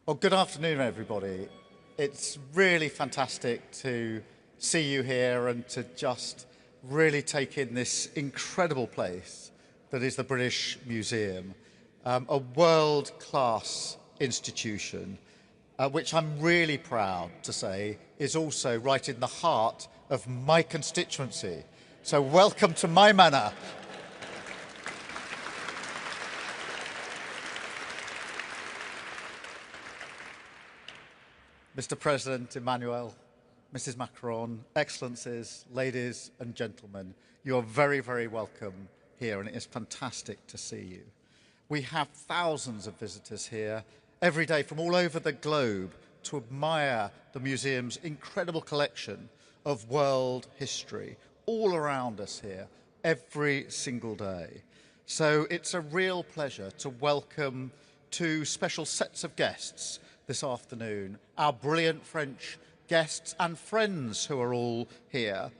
Well, good afternoon, everybody. It's really fantastic to see you here and to just really take in this incredible place that is the British Museum, a world-class institution, which I'm really proud to say is also right in the heart of my constituency. So welcome to my manor. Mr. President Emmanuel, Mrs. Macron, Excellencies, ladies and gentlemen, you are very, very welcome here, and it is fantastic to see you. We have thousands of visitors here every day from all over the globe to admire the museum's incredible collection of world history all around us here every single day. So it's a real pleasure to welcome two special sets of guests this afternoon, our brilliant French guests and friends who are all here,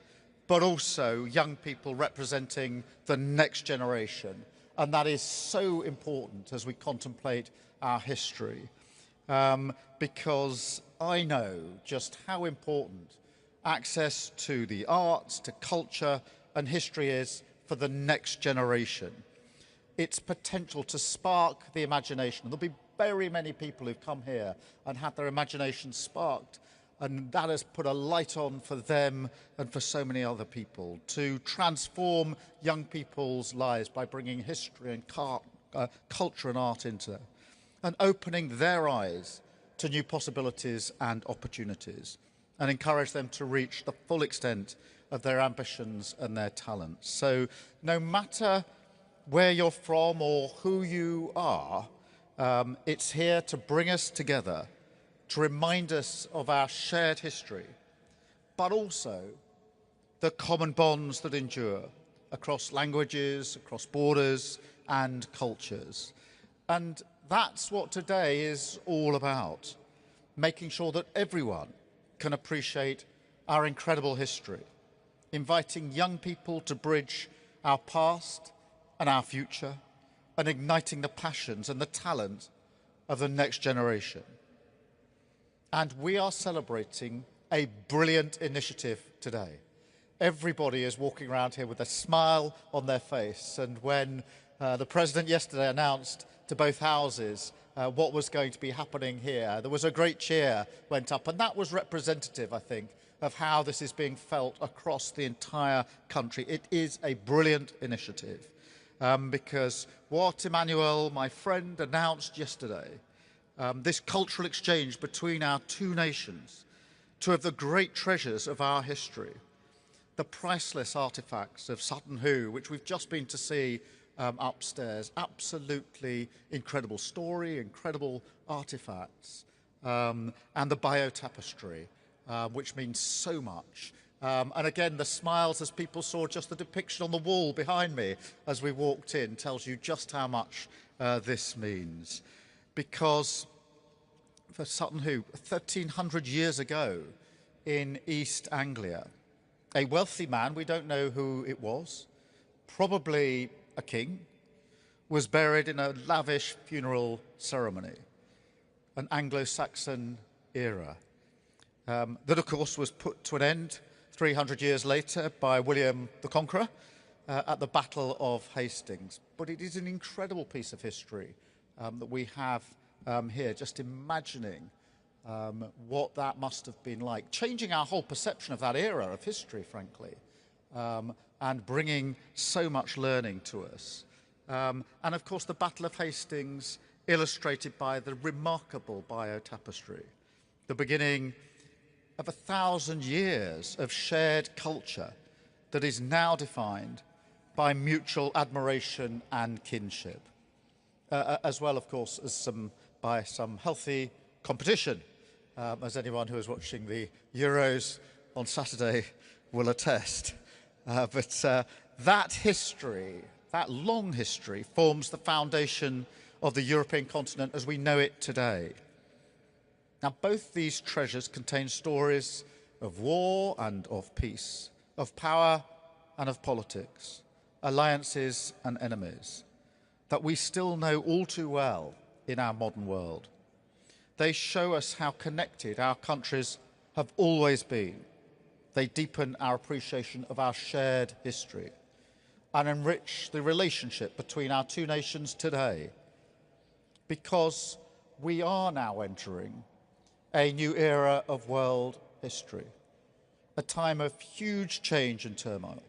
but also young people representing the next generation. And that is so important as we contemplate our history, because I know just how important access to the arts, to culture and history is for the next generation. Its potential to spark the imagination. There'll be very many people who've come here and had their imagination sparked, and that has put a light on for them and for so many other people to transform young people's lives by bringing history and culture and art into them and opening their eyes to new possibilities and opportunities and encourage them to reach the full extent of their ambitions and their talents. So no matter where you're from or who you are, it's here to bring us together, to remind us of our shared history, but also the common bonds that endure across languages, across borders and cultures. And that's what today is all about, making sure that everyone can appreciate our incredible history, inviting young people to bridge our past and our future, and igniting the passions and the talent of the next generation. And we are celebrating a brilliant initiative today. Everybody is walking around here with a smile on their face. And when the President yesterday announced to both houses what was going to be happening here, there was a great cheer went up. And that was representative, I think, of how this is being felt across the entire country. It is a brilliant initiative. Because what Emmanuel, my friend, announced yesterday, this cultural exchange between our two nations, two of the great treasures of our history, the priceless artefacts of Sutton Hoo, which we've just been to see upstairs, absolutely incredible story, incredible artefacts, and the bio-tapestry, which means so much. And again, the smiles as people saw just the depiction on the wall behind me as we walked in tells you just how much this means. Because for Sutton Hoo, 1,300 years ago in East Anglia, a wealthy man, we don't know who it was, probably a king, was buried in a lavish funeral ceremony, an Anglo-Saxon era, that of course was put to an end 300 years later by William the Conqueror at the Battle of Hastings. But it is an incredible piece of history that we have here, just imagining what that must have been like, changing our whole perception of that era of history, frankly, and bringing so much learning to us. And of course, the Battle of Hastings illustrated by the remarkable bio-tapestry, the beginning of 1,000 years of shared culture that is now defined by mutual admiration and kinship, as well, of course, as by some healthy competition, as anyone who is watching the Euros on Saturday will attest. But that history, that long history, forms the foundation of the European continent as we know it today. Now, both these treasures contain stories of war and of peace, of power and of politics, alliances and enemies, that we still know all too well in our modern world. They show us how connected our countries have always been. They deepen our appreciation of our shared history and enrich the relationship between our two nations today, because we are now entering a new era of world history, a time of huge change and turmoil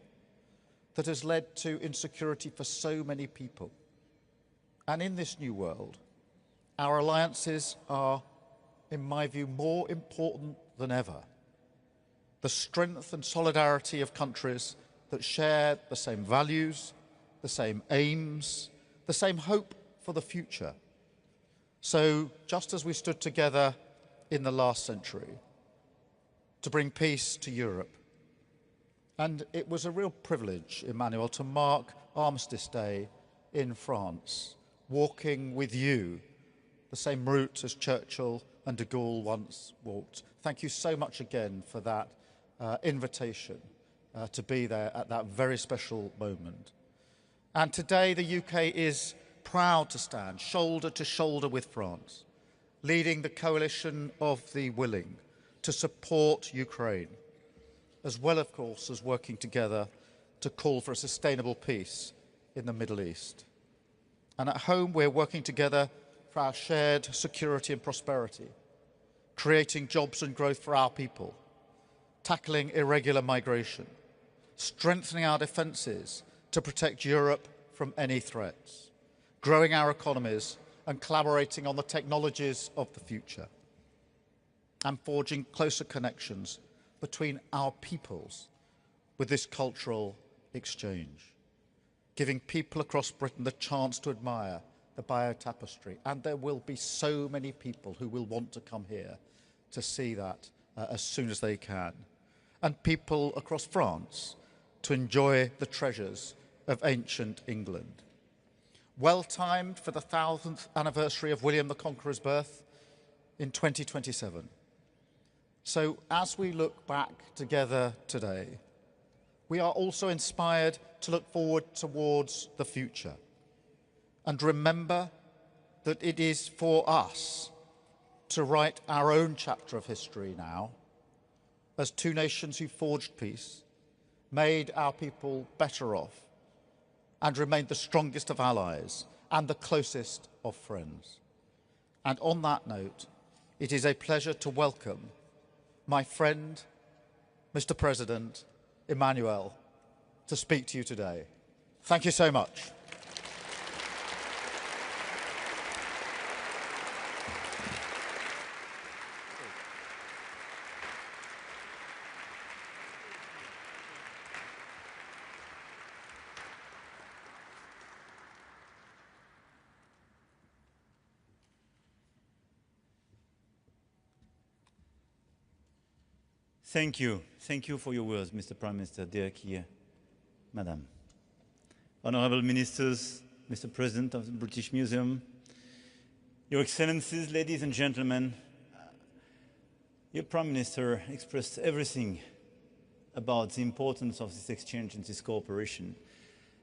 that has led to insecurity for so many people. And in this new world, our alliances are, in my view, more important than ever. The strength and solidarity of countries that share the same values, the same aims, the same hope for the future. So, just as we stood together in the last century to bring peace to Europe, and it was a real privilege, Emmanuel, to mark Armistice Day in France, walking with you the same route as Churchill and de Gaulle once walked. Thank you so much again for that invitation to be there at that very special moment. And today the UK is proud to stand shoulder to shoulder with France, leading the coalition of the willing to support Ukraine, as well, of course, as working together to call for a sustainable peace in the Middle East. And at home, we're working together for our shared security and prosperity, creating jobs and growth for our people, tackling irregular migration, strengthening our defences to protect Europe from any threats, growing our economies and collaborating on the technologies of the future, and forging closer connections between our peoples with this cultural exchange, giving people across Britain the chance to admire the biotapestry. And there will be so many people who will want to come here to see that as soon as they can. And people across France to enjoy the treasures of ancient England. Well timed for the 1000th anniversary of William the Conqueror's birth in 2027. So as we look back together today, we are also inspired to look forward towards the future and remember that it is for us to write our own chapter of history now as two nations who forged peace, made our people better off, and remained the strongest of allies and the closest of friends. And on that note, it is a pleasure to welcome my friend, Mr. President Emmanuel, to speak to you today. Thank you so much. Thank you. Thank you for your words, Mr. Prime Minister, dear Keir, Madam. Honourable Ministers, Mr. President of the British Museum, Your Excellencies, ladies and gentlemen, your Prime Minister expressed everything about the importance of this exchange and this cooperation.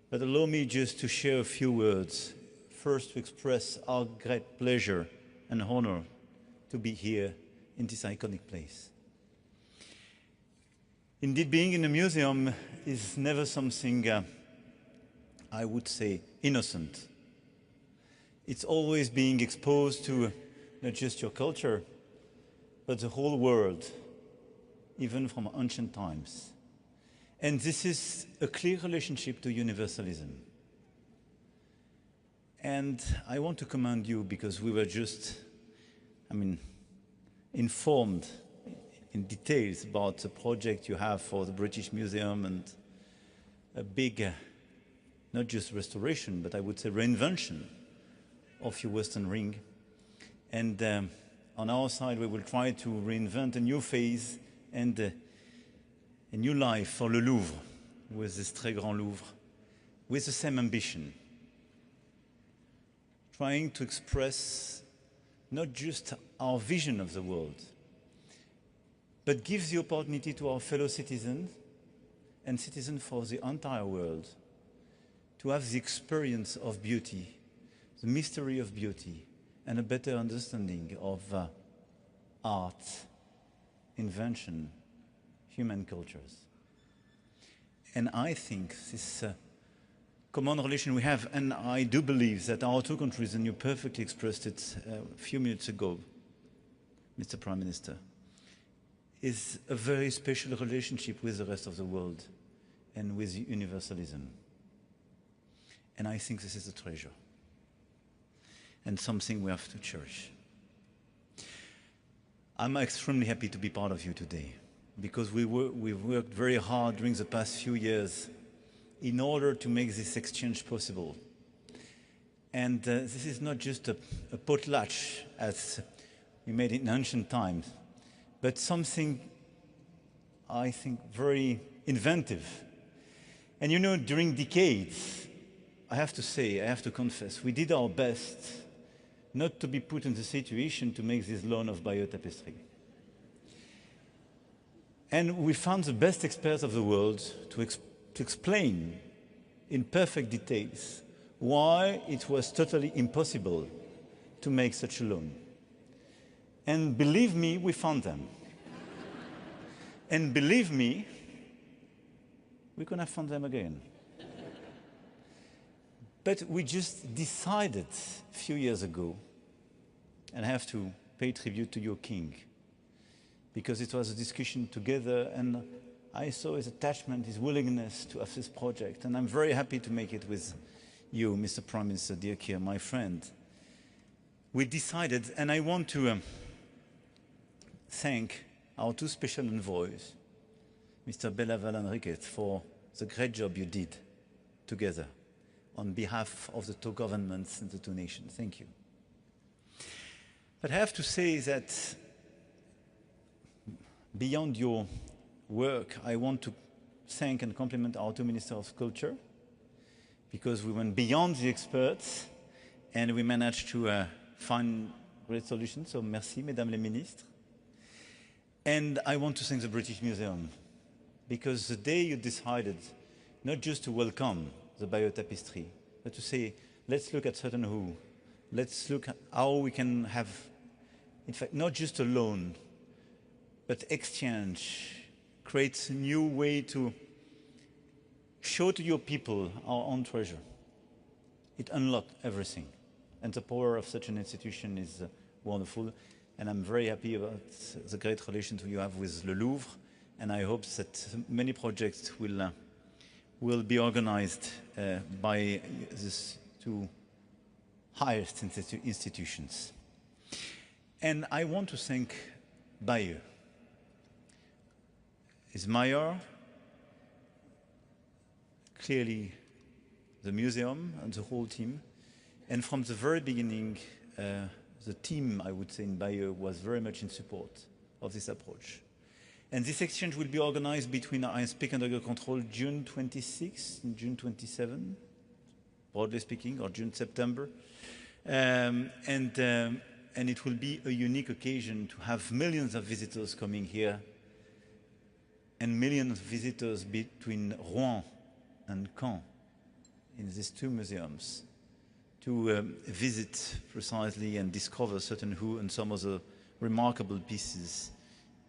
But allow me just to share a few words. First, to express our great pleasure and honour to be here in this iconic place. Indeed, being in a museum is never something, I would say, innocent. It's always being exposed to not just your culture, but the whole world, even from ancient times. And this is a clear relationship to universalism. And I want to commend you because we were just, informed in details about the project you have for the British Museum and a big, not just restoration, but I would say reinvention of your Western Ring. And on our side, we will try to reinvent a new phase and a new life for le Louvre, with this très grand Louvre, with the same ambition, trying to express not just our vision of the world, but gives the opportunity to our fellow citizens and citizens for the entire world to have the experience of beauty, the mystery of beauty, and a better understanding of art, invention, human cultures. And I think this common relation we have, and I do believe that our two countries, and you perfectly expressed it a few minutes ago, Mr. Prime Minister, is a very special relationship with the rest of the world and with universalism. And I think this is a treasure and something we have to cherish. I'm extremely happy to be part of you today because we've worked very hard during the past few years in order to make this exchange possible. And this is not just a potlatch as we made it in ancient times, but something, I think, very inventive. And you know, during decades, I have to say, I have to confess, we did our best not to be put in the situation to make this loan of biotapestry. And we found the best experts of the world to explain in perfect details why it was totally impossible to make such a loan. And believe me, we found them. And believe me, we're going to find them again. But we just decided a few years ago, and I have to pay tribute to your king, because it was a discussion together, and I saw his attachment, his willingness to have this project, and I'm very happy to make it with you, Mr. Prime Minister, dear Keir, my friend. We decided, and I want to thank our two special envoys, Mr. Belaval and Riquet, for the great job you did together on behalf of the two governments and the two nations. Thank you. But I have to say that beyond your work, I want to thank and compliment our two Ministers of Culture, because we went beyond the experts and we managed to find great solutions. So merci, Mesdames les Ministres. And I want to thank the British Museum, because the day you decided not just to welcome the biotapestry, but to say, let's look at certain who, let's look at how we can have, in fact, not just a loan, but exchange, create a new way to show to your people our own treasure. It unlocked everything. And the power of such an institution is wonderful. And I'm very happy about the great relations you have with the Louvre. And I hope that many projects will be organized by these two highest institutions. And I want to thank Bayeux, his mayor, clearly the museum and the whole team. And from the very beginning, the team, I would say, in Bayeux was very much in support of this approach. And this exchange will be organized between, I speak under your control, June 26 and June 27, broadly speaking, or June, September. And it will be a unique occasion to have millions of visitors coming here, and millions of visitors between Rouen and Caen in these two museums to visit precisely and discover certain who and some of the remarkable pieces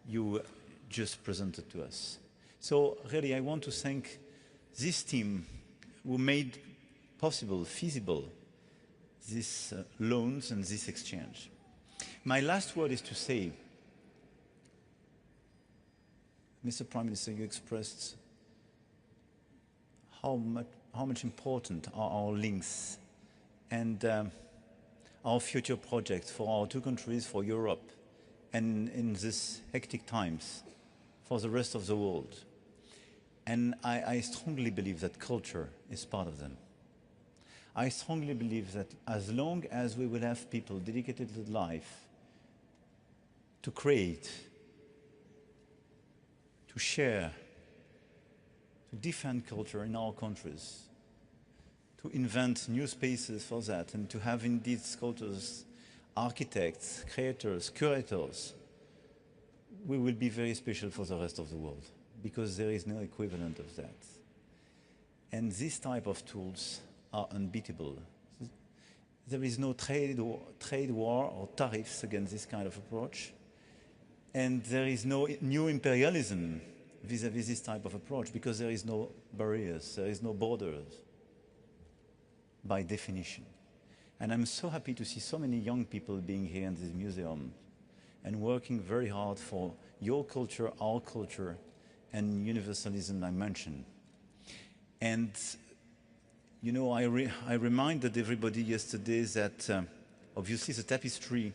you just presented to us. So really I want to thank this team who made possible, feasible, these loans and this exchange. My last word is to say, Mr. Prime Minister, you expressed how much important are our links and our future projects for our two countries, for Europe, and in these hectic times, for the rest of the world. And I strongly believe that culture is part of them. I strongly believe that as long as we will have people dedicated to life, to create, to share, to defend culture in our countries, to invent new spaces for that, and to have indeed sculptors, architects, creators, curators, we will be very special for the rest of the world, because there is no equivalent of that. And this type of tools are unbeatable. There is no trade war or tariffs against this kind of approach. And there is no new imperialism vis-à-vis this type of approach, because there is no barriers, there is no borders, by definition. And I'm so happy to see so many young people being here in this museum and working very hard for your culture, our culture, and universalism I mentioned. And, you know, I reminded everybody yesterday that obviously the tapestry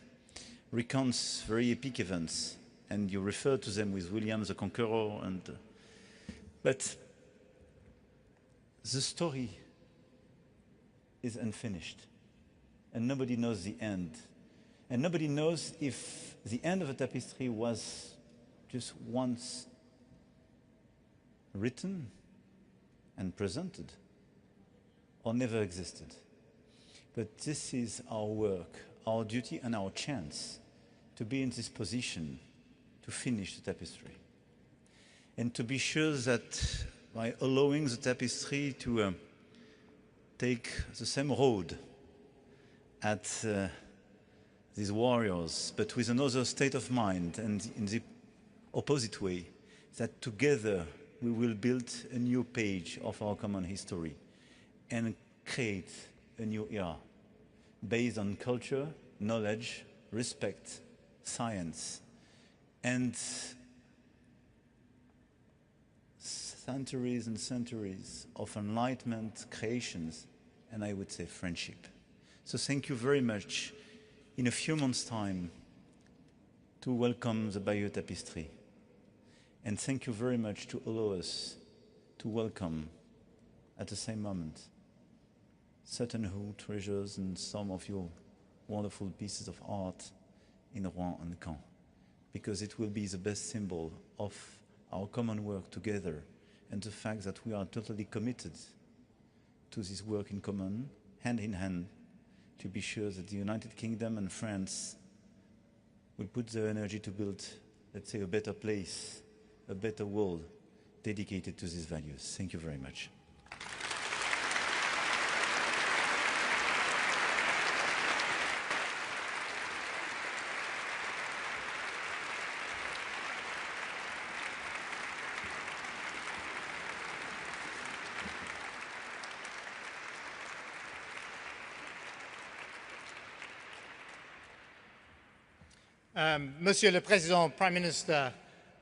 recounts very epic events, and you refer to them with William the Conqueror, but the story is unfinished, and nobody knows the end. And nobody knows if the end of a tapestry was just once written and presented, or never existed. But this is our work, our duty and our chance to be in this position to finish the tapestry. And to be sure that by allowing the tapestry to take the same road at these warriors, but with another state of mind and in the opposite way, that together we will build a new page of our common history and create a new era based on culture, knowledge, respect, science, and centuries and centuries of enlightenment creations, and I would say friendship. So thank you very much. In a few months' time, to welcome the Bayeux Tapestry. And thank you very much to allow us to welcome, at the same moment, certain who treasures and some of your wonderful pieces of art in Rouen and Caen, because it will be the best symbol of our common work together and the fact that we are totally committed to this work in common, hand in hand, to be sure that the United Kingdom and France will put their energy to build, let's say, a better place, a better world dedicated to these values. Thank you very much. Monsieur le Président, Prime Minister,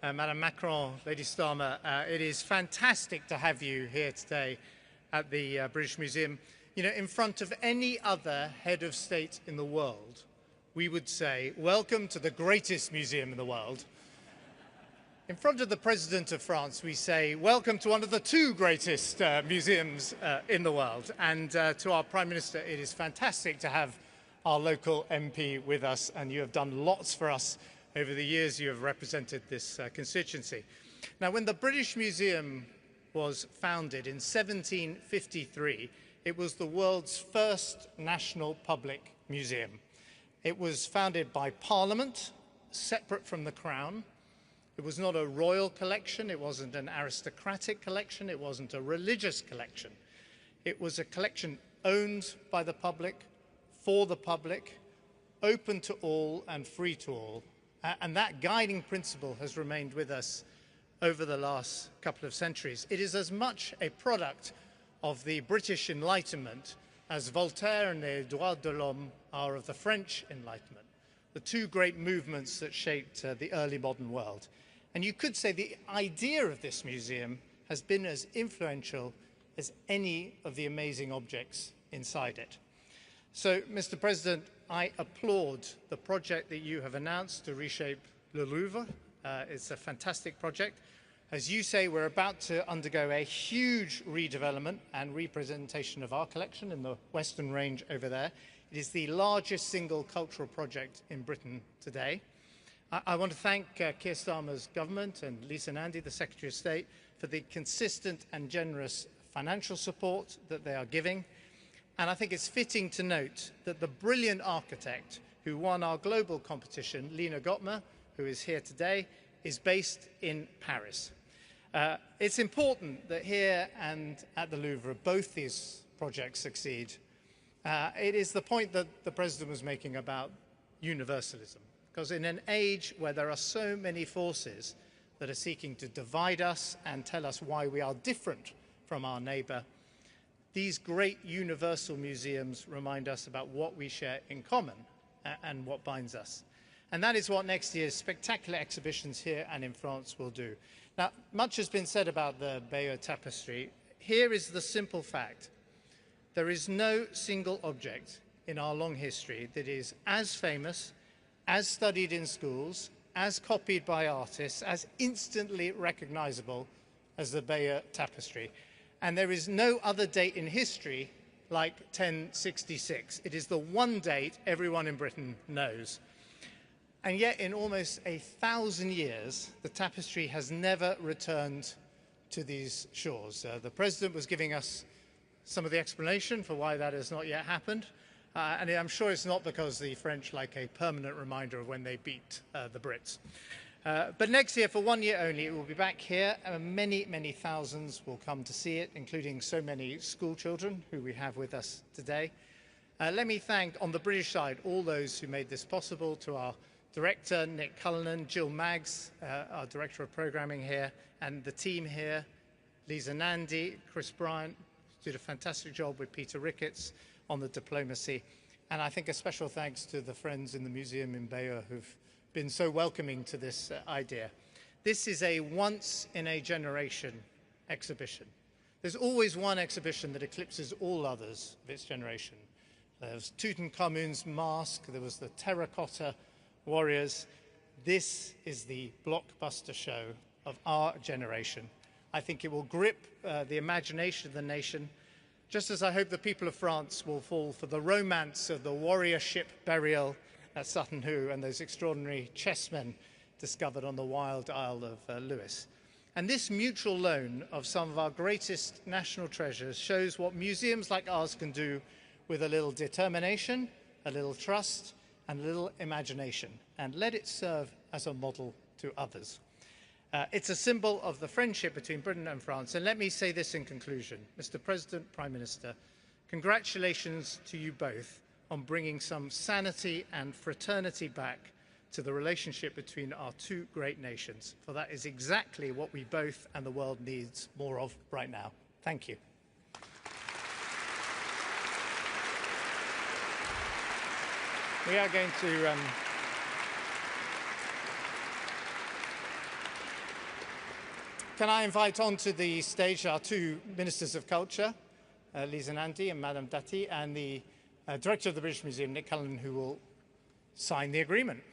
Madame Macron, Lady Starmer, it is fantastic to have you here today at the British Museum. You know, in front of any other head of state in the world, we would say, welcome to the greatest museum in the world. In front of the President of France, we say, welcome to one of the two greatest museums in the world. And to our Prime Minister, it is fantastic to have our local MP with us, and you have done lots for us over the years you have represented this constituency. Now, when the British Museum was founded in 1753, it was the world's first national public museum. It was founded by Parliament, separate from the Crown. It was not a royal collection, it wasn't an aristocratic collection, it wasn't a religious collection. It was a collection owned by the public, for the public, open to all and free to all. And that guiding principle has remained with us over the last couple of centuries. It is as much a product of the British Enlightenment as Voltaire and les droits de l'homme are of the French Enlightenment, the two great movements that shaped the early modern world. And you could say the idea of this museum has been as influential as any of the amazing objects inside it. So, Mr. President, I applaud the project that you have announced to reshape Le Louvre. It's a fantastic project. As you say, we're about to undergo a huge redevelopment and representation of our collection in the Western Range over there. It is the largest single cultural project in Britain today. I want to thank Keir Starmer's government and Lisa Nandy, the Secretary of State, for the consistent and generous financial support that they are giving. And I think it's fitting to note that the brilliant architect who won our global competition, Lina Gottmer, who is here today, is based in Paris. It's important that here and at the Louvre both these projects succeed. It is the point that the President was making about universalism, because in an age where there are so many forces that are seeking to divide us and tell us why we are different from our neighbour, these great universal museums remind us about what we share in common and what binds us. And that is what next year's spectacular exhibitions here and in France will do. Now, much has been said about the Bayeux Tapestry. Here is the simple fact. There is no single object in our long history that is as famous, as studied in schools, as copied by artists, as instantly recognizable as the Bayeux Tapestry. And there is no other date in history like 1066. It is the one date everyone in Britain knows. And yet, in almost 1,000 years, the tapestry has never returned to these shores. The President was giving us some of the explanation for why that has not yet happened. And I'm sure it's not because the French like a permanent reminder of when they beat the Brits. But next year, for 1 year only, it will be back here. Many, many thousands will come to see it, including so many school children who we have with us today. Let me thank, on the British side, all those who made this possible, to our Director, Nick Cullinan, Jill Maggs, our Director of Programming here, and the team here, Lisa Nandy, Chris Bryant, did a fantastic job with Peter Ricketts on the diplomacy. And I think a special thanks to the friends in the museum in Bayeux who've been so welcoming to this idea. This is a once-in-a-generation exhibition. There's always one exhibition that eclipses all others of its generation. There was Tutankhamun's mask, there was the terracotta warriors. This is the blockbuster show of our generation. I think it will grip the imagination of the nation, just as I hope the people of France will fall for the romance of the warrior ship burial at Sutton Hoo and those extraordinary chessmen discovered on the wild Isle of Lewis. And this mutual loan of some of our greatest national treasures shows what museums like ours can do with a little determination, a little trust, and a little imagination, and let it serve as a model to others. It's a symbol of the friendship between Britain and France. And let me say this in conclusion. Mr. President, Prime Minister, congratulations to you both on bringing some sanity and fraternity back to the relationship between our two great nations, for that is exactly what we both and the world needs more of right now. Thank you. We are going to can I invite onto the stage our two Ministers of Culture, Lisa Nandy and Madame Dati, and the Director of the British Museum, Nick Cullinan, who will sign the agreement.